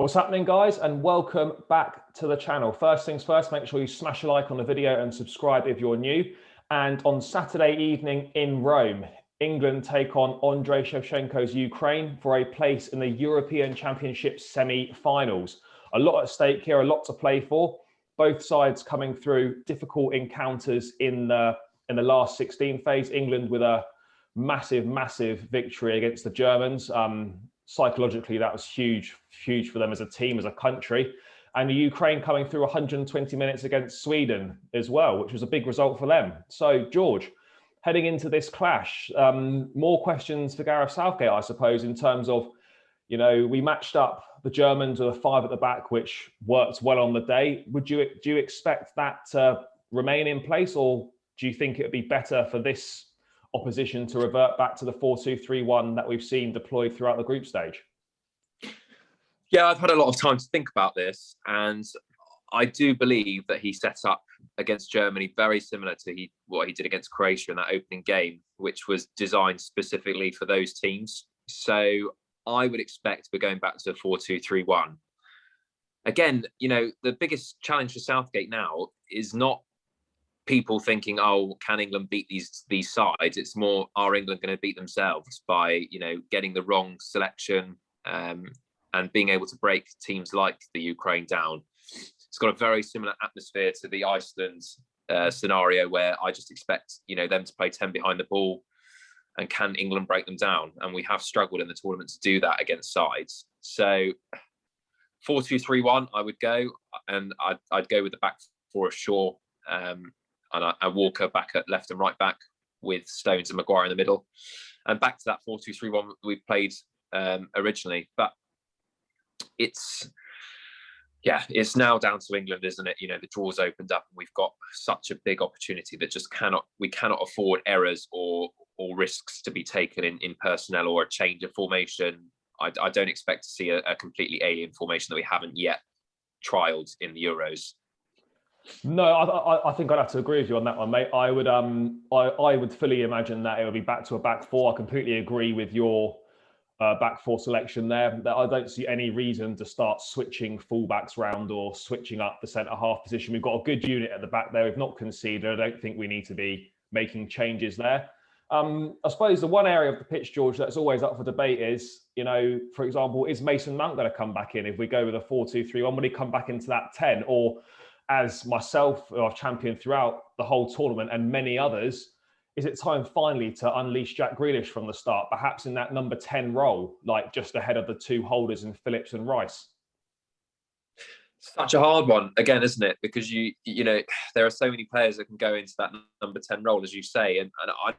What's happening, guys, and welcome back to the channel. First things first, make sure you smash a like on the video and subscribe if you're new. And on Saturday evening in Rome, England take on Andrei Shevchenko's Ukraine for a place in the European Championship semi-finals. A lot at stake here, a lot to play for. Both sides coming through difficult encounters in the last 16 phase. England with a massive victory against the Germans. Psychologically, that was huge for them as a team, as a country. And the Ukraine coming through 120 minutes against Sweden as well, which was a big result for them. So, George, heading into this clash, more questions for Gareth Southgate, I suppose, in terms of, you know, we matched up the Germans with a 5 at the back, which worked well on the day. Do you expect that to remain in place, or do you think it would be better for this opposition to revert back to the 4-2-3-1 that we've seen deployed throughout the group stage? Yeah, I've had a lot of time to think about this, and I do believe that he set up against Germany very similar to what he did against Croatia in that opening game, which was designed specifically for those teams. So I would expect we're going back to a 4-2-3-1. Again, you know, the biggest challenge for Southgate now is not people thinking, oh, can England beat these sides? It's more, are England going to beat themselves by, you know, getting the wrong selection and being able to break teams like the Ukraine down. It's got a very similar atmosphere to the Iceland scenario, where I just expect, you know, them to play 10 behind the ball, and can England break them down? And we have struggled in the tournament to do that against sides. So 4-2-3-1, I would go, and I'd go with the back four of Shaw, and Walker back at left and right back, with Stones and Maguire in the middle, and back to that 4-2-3-1 we played originally. But it's now down to England, isn't it? You know, the draw's opened up, and we've got such a big opportunity that we cannot afford errors or risks to be taken in personnel or a change of formation. I don't expect to see a completely alien formation that we haven't yet trialed in the Euros. No, I think I'd have to agree with you on that one, mate. I would fully imagine that it would be back to a back four. I completely agree with your back four selection there. I don't see any reason to start switching fullbacks round or switching up the centre half position. We've got a good unit at the back there. We've not conceded. I don't think we need to be making changes there. I suppose the one area of the pitch, George, that's always up for debate is, you know, for example, is Mason Mount going to come back in if we go with a 4-2-3-1? Would he come back into that 10? Or, as myself, who I've championed throughout the whole tournament, and many others, is it time finally to unleash Jack Grealish from the start, perhaps in that number 10 role, like just ahead of the two holders in Phillips and Rice? Such a hard one again, isn't it? Because you know, there are so many players that can go into that number 10 role, as you say, and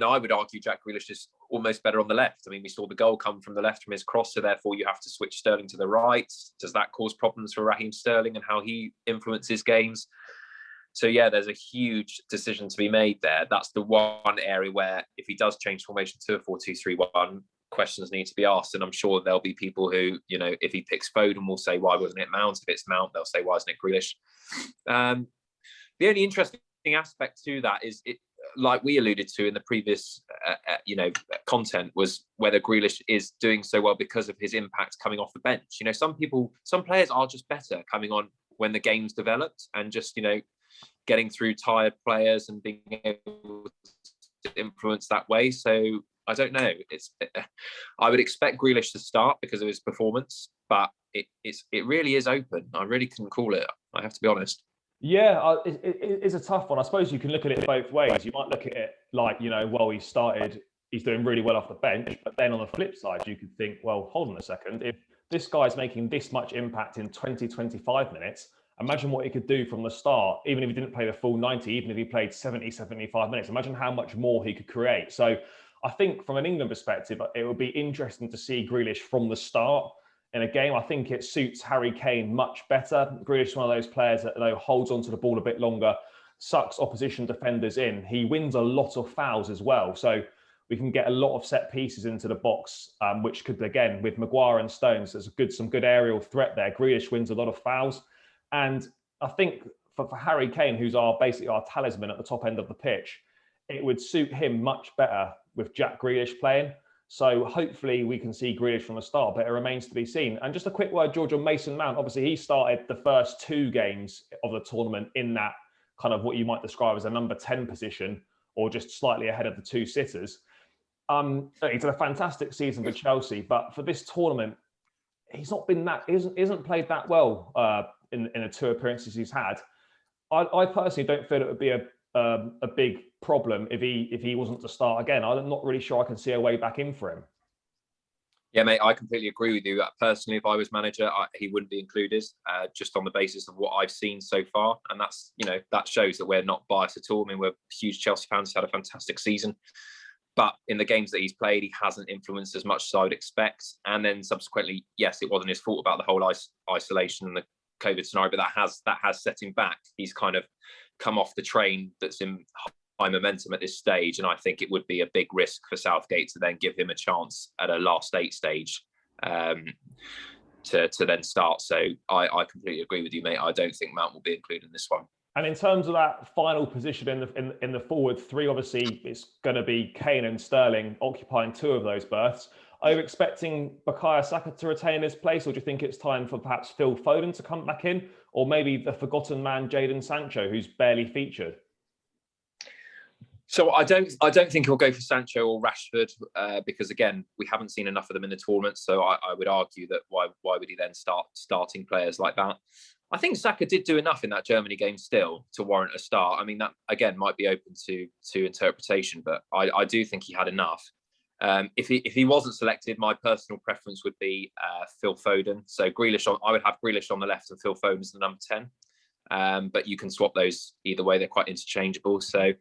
I would argue Jack Grealish is almost better on the left. I mean, we saw the goal come from the left from his cross, so therefore you have to switch Sterling to the right. Does that cause problems for Raheem Sterling and how he influences games? So yeah, there's a huge decision to be made there. That's the one area where, if he does change formation to a 4-2-3-1, questions need to be asked. And I'm sure there'll be people who, you know, if he picks Foden, will say, why wasn't it Mount? If it's Mount, they'll say, why isn't it Grealish? The only interesting aspect to that is, like we alluded to in the previous, content, was whether Grealish is doing so well because of his impact coming off the bench. You know, some players are just better coming on when the game's developed, and just, you know, getting through tired players and being able to influence that way. So I don't know. I would expect Grealish to start because of his performance, but it really is open. I really couldn't call it, I have to be honest. Yeah, it is a tough one. I suppose you can look at it both ways. You might look at it like, you know, well, he's doing really well off the bench, but then on the flip side, you could think, well, hold on a second. If this guy's making this much impact in 20-25 minutes, imagine what he could do from the start, even if he didn't play the full 90, even if he played 70-75 minutes. Imagine how much more he could create. So I think from an England perspective, it would be interesting to see Grealish from the start in a game. I think it suits Harry Kane much better. Grealish is one of those players that, you know, holds onto the ball a bit longer, sucks opposition defenders in. He wins a lot of fouls as well. So we can get a lot of set pieces into the box, which could, again, with Maguire and Stones, there's some good aerial threat there. Grealish wins a lot of fouls. And I think for Harry Kane, who's basically our talisman at the top end of the pitch, it would suit him much better with Jack Grealish playing. So hopefully we can see Grealish from the start, but it remains to be seen. And just a quick word, George, on Mason Mount. Obviously, he started the first 2 games of the tournament in that kind of what you might describe as a number 10 position, or just slightly ahead of the 2 sitters. He's had a fantastic season for Chelsea, but for this tournament, he's not been that, isn't played that well in the 2 appearances he's had. I personally don't feel it would be a big problem if he wasn't to start again. I'm not really sure I can see a way back in for him. Yeah, mate, I completely agree with you. Personally, if I was manager, he wouldn't be included, just on the basis of what I've seen so far. And that's, that shows that we're not biased at all. I mean, we're huge Chelsea fans, had a fantastic season. But in the games that he's played, he hasn't influenced as much as I would expect. And then subsequently, yes, it wasn't his fault about the whole isolation and the COVID scenario, but that has set him back. He's kind of come off the train that's in high momentum at this stage, and I think it would be a big risk for Southgate to then give him a chance at a last 8 stage to then start. So I completely agree with you, mate. I don't think Mount will be included in this one. And in terms of that final position in the forward 3, obviously it's going to be Kane and Sterling occupying 2 of those berths. Are you expecting Bukayo Saka to retain his place, or do you think it's time for perhaps Phil Foden to come back in, or maybe the forgotten man Jadon Sancho, who's barely featured? So I don't think he'll go for Sancho or Rashford because, again, we haven't seen enough of them in the tournament. So I would argue that why would he then start starting players like that? I think Saka did do enough in that Germany game still to warrant a start. I mean, that, again, might be open to interpretation, but I do think he had enough. If he wasn't selected, my personal preference would be Phil Foden. So I would have Grealish on the left and Phil Foden as the number 10. But you can swap those either way. They're quite interchangeable. So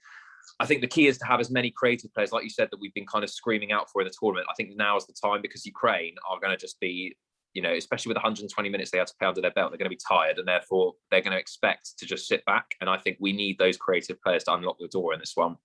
I think the key is to have as many creative players, like you said, that we've been kind of screaming out for in the tournament. I think now is the time, because Ukraine are going to just be, especially with 120 minutes they have to play under their belt, they're going to be tired, and therefore they're going to expect to just sit back. And I think we need those creative players to unlock the door in this one.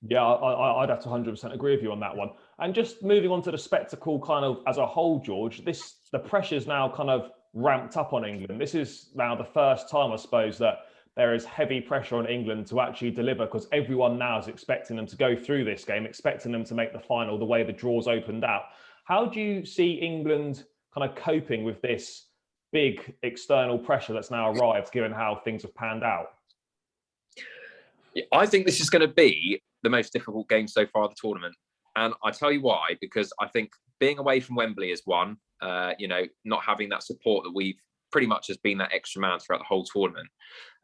Yeah, I'd have to 100% agree with you on that one. And just moving on to the spectacle kind of as a whole, George, the pressure's now kind of ramped up on England. This is now the first time, I suppose, that there is heavy pressure on England to actually deliver, because everyone now is expecting them to go through this game, expecting them to make the final the way the draws opened out. How do you see England kind of coping with this big external pressure that's now arrived, given how things have panned out? I think this is going to be the most difficult game so far of the tournament. And I tell you why, because I think being away from Wembley is one, not having that support that we've pretty much has been that extra man throughout the whole tournament.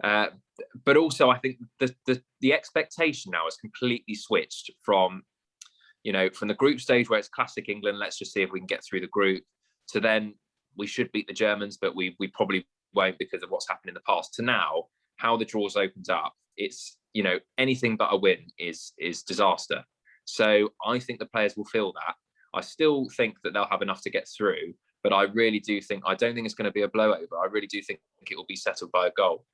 But also, I think the expectation now has completely switched from the group stage where it's classic England, let's just see if we can get through the group, to then we should beat the Germans, but we probably won't because of what's happened in the past, to now how the draws opened up. It's, anything but a win is disaster. So I think the players will feel that. I still think that they'll have enough to get through, but I really do think, I don't think it's going to be a blowover. I really do think it will be settled by a goal.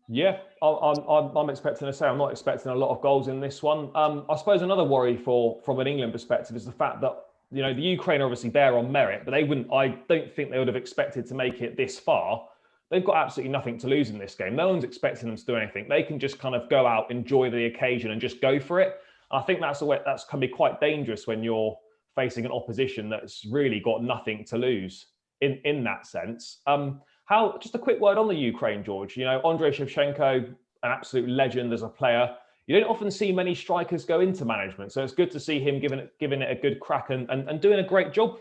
Yeah, I'm expecting to say I'm not expecting a lot of goals in this one. I suppose another worry from an England perspective is the fact that, the Ukraine are obviously there on merit, but I don't think they would have expected to make it this far. They've got absolutely nothing to lose in this game. No one's expecting them to do anything. They can just kind of go out, enjoy the occasion and just go for it. I think that's can be quite dangerous when you're facing an opposition that's really got nothing to lose in that sense. Just a quick word on the Ukraine, George. Andrei Shevchenko, an absolute legend as a player. You don't often see many strikers go into management, so it's good to see him giving it a good crack and doing a great job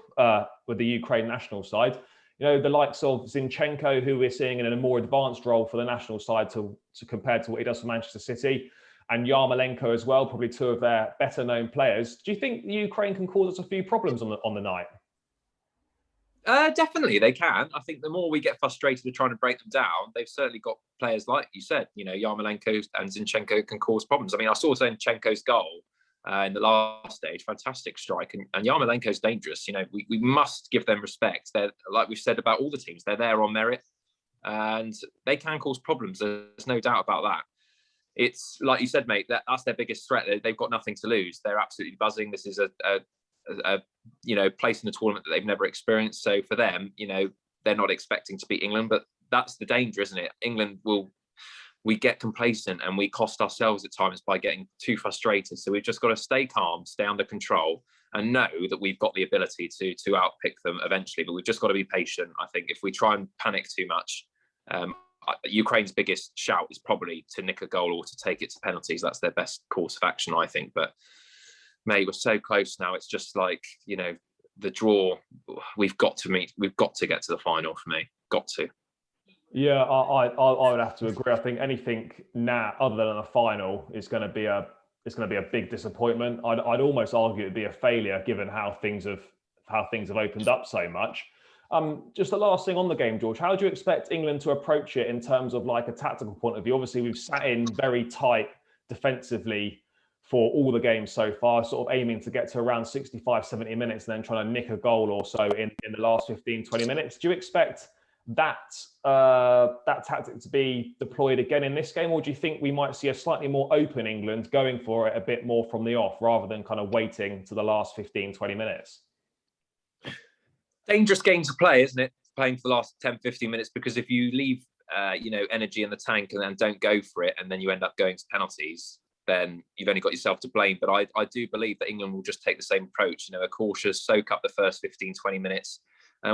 with the Ukraine national side. The likes of Zinchenko, who we're seeing in a more advanced role for the national side to compared to what he does for Manchester City, and Yarmolenko as well, probably 2 of their better known players. Do you think the Ukraine can cause us a few problems on the night? Definitely, they can. I think the more we get frustrated with trying to break them down, they've certainly got players like you said. Yarmolenko and Zinchenko can cause problems. I mean, I saw Zinchenko's goal in the last stage, fantastic strike, and Yarmolenko's dangerous. We must give them respect. They're, like we've said about all the teams, they're there on merit, and they can cause problems. There's no doubt about that. It's like you said, mate, that's their biggest threat. They've got nothing to lose. They're absolutely buzzing. This is a place in the tournament that they've never experienced. So for them, they're not expecting to beat England, but that's the danger, isn't it? England we get complacent and we cost ourselves at times by getting too frustrated. So we've just got to stay calm, stay under control, and know that we've got the ability to outpick them eventually. But we've just got to be patient. I think if we try and panic too much, Ukraine's biggest shout is probably to nick a goal or to take it to penalties. That's their best course of action, I think. But mate, we're so close now. It's just like, you know, the draw. We've got to get to the final for me. Got to. Yeah, I would have to agree. I think anything now other than a final is going to be a big disappointment. I'd almost argue it'd be a failure given how things have opened up so much. Just the last thing on the game, George, how do you expect England to approach it in terms of like a tactical point of view? Obviously, we've sat in very tight defensively for all the games so far, sort of aiming to get to around 65, 70 minutes and then trying to nick a goal or so in the last 15, 20 minutes. Do you expect that tactic to be deployed again in this game, or do you think we might see a slightly more open England going for it a bit more from the off rather than kind of waiting to the last 15, 20 minutes? Dangerous game to play, isn't it? Playing for the last 10, 15 minutes, because if you leave energy in the tank and then don't go for it and then you end up going to penalties, then you've only got yourself to blame. But I do believe that England will just take the same approach, a cautious, soak up the first 15, 20 minutes.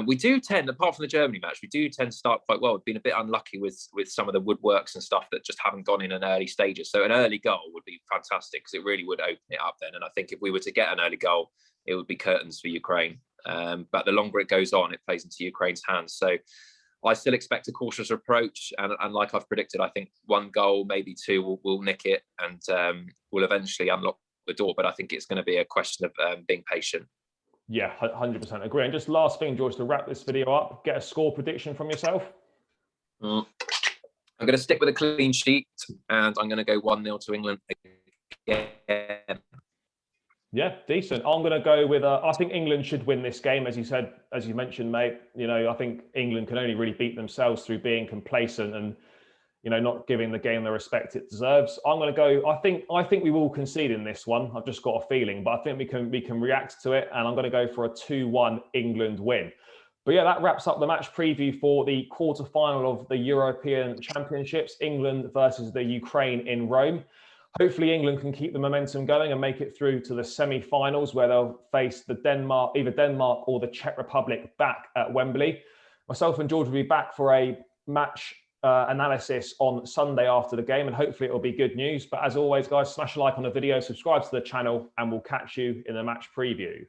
We do tend, apart from the Germany match, we do tend to start quite well. We've been a bit unlucky with some of the woodworks and stuff that just haven't gone in early stages. So an early goal would be fantastic because it really would open it up then. And I think if we were to get an early goal, it would be curtains for Ukraine. But the longer it goes on, it plays into Ukraine's hands. So I still expect a cautious approach. And like I've predicted, I think one goal, maybe two, will nick it and will eventually unlock the door. But I think it's going to be a question of being patient. Yeah, 100% agree. And just last thing, George, to wrap this video up, get a score prediction from yourself. I'm going to stick with a clean sheet and I'm going to go 1-0 to England again. Yeah, decent. I'm going to go with, I think England should win this game. As you mentioned, mate, I think England can only really beat themselves through being complacent and, not giving the game the respect it deserves. I'm going to go, I think we will concede in this one. I've just got a feeling, but I think we can react to it. And I'm going to go for a 2-1 England win. But yeah, that wraps up the match preview for the quarterfinal of the European Championships, England versus the Ukraine in Rome. Hopefully England can keep the momentum going and make it through to the semi-finals where they'll face either Denmark or the Czech Republic back at Wembley. Myself and George will be back for a match analysis on Sunday after the game, and hopefully it will be good news. But as always, guys, smash a like on the video, subscribe to the channel, and we'll catch you in the match preview.